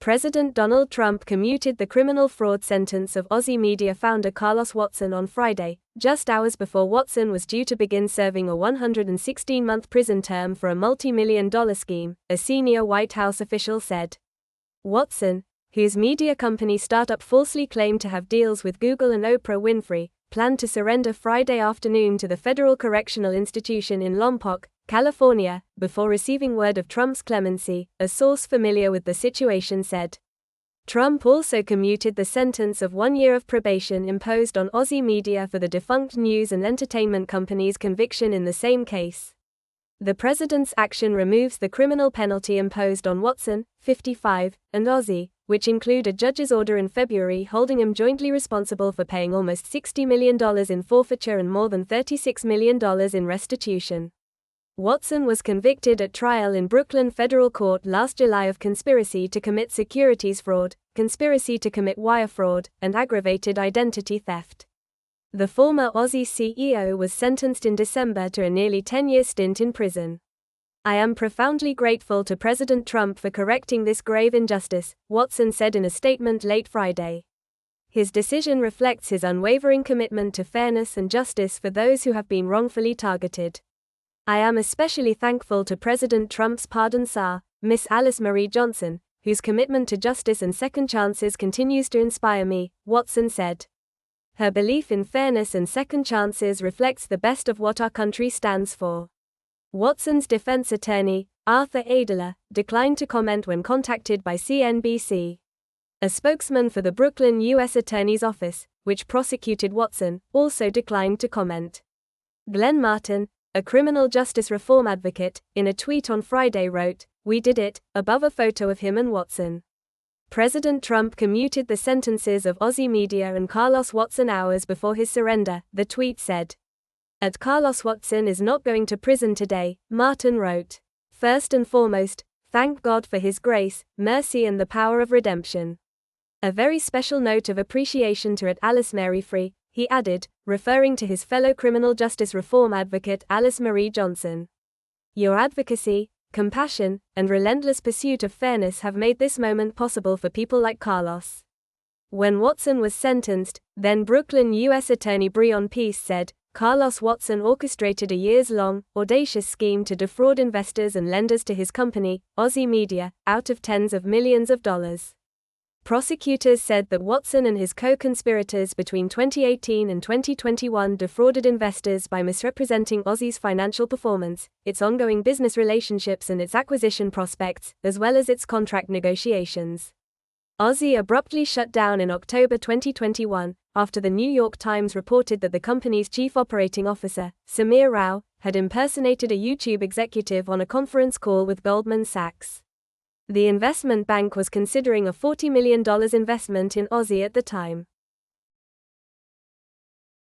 President Donald Trump commuted the criminal fraud sentence of Ozy Media founder Carlos Watson on Friday, just hours before Watson was due to begin serving a 116-month prison term for a multi-million-dollar scheme, a senior White House official said. Watson, whose media company startup falsely claimed to have deals with Google and Oprah Winfrey, planned to surrender Friday afternoon to the Federal Correctional Institution in Lompoc, California, before receiving word of Trump's clemency, a source familiar with the situation said. Trump also commuted the sentence of 1 year of probation imposed on Ozy Media for the defunct news and entertainment company's conviction in the same case. The president's action removes the criminal penalty imposed on Watson, 55, and Ozy, which include a judge's order in February holding him jointly responsible for paying almost $60 million in forfeiture and more than $36 million in restitution. Watson was convicted at trial in Brooklyn federal court last July of conspiracy to commit securities fraud, conspiracy to commit wire fraud, and aggravated identity theft. The former Ozy CEO was sentenced in December to a nearly 10-year stint in prison. "I am profoundly grateful to President Trump for correcting this grave injustice," Watson said in a statement late Friday. His decision reflects his unwavering commitment to fairness and justice for those who have been wrongfully targeted. "I am especially thankful to President Trump's pardon Tsar, Miss Alice Marie Johnson, whose commitment to justice and second chances continues to inspire me," Watson said. Her belief in fairness and second chances reflects the best of what our country stands for. Watson's defense attorney, Arthur Adler, declined to comment when contacted by CNBC. A spokesman for the Brooklyn U.S. Attorney's Office, which prosecuted Watson, also declined to comment. Glenn Martin, a criminal justice reform advocate, in a tweet on Friday wrote, "We did it," above a photo of him and Watson. President Trump commuted the sentences of Ozy Media and Carlos Watson hours before his surrender, the tweet said. Carlos Watson is not going to prison today," Martin wrote. "First and foremost, thank God for his grace, mercy and the power of redemption. A very special note of appreciation to Alice Mary Free," he added, referring to his fellow criminal justice reform advocate Alice Marie Johnson. "Your advocacy, compassion, and relentless pursuit of fairness have made this moment possible for people like Carlos." When Watson was sentenced, then Brooklyn U.S. Attorney Breon Peace said, Carlos Watson orchestrated a years-long, audacious scheme to defraud investors and lenders to his company, Ozy Media, out of tens of millions of dollars. Prosecutors said that Watson and his co-conspirators between 2018 and 2021 defrauded investors by misrepresenting Ozy's financial performance, its ongoing business relationships and its acquisition prospects, as well as its contract negotiations. Ozy abruptly shut down in October 2021, after the New York Times reported that the company's chief operating officer, Samir Rao, had impersonated a YouTube executive on a conference call with Goldman Sachs. The investment bank was considering a $40 million investment in Ozy at the time.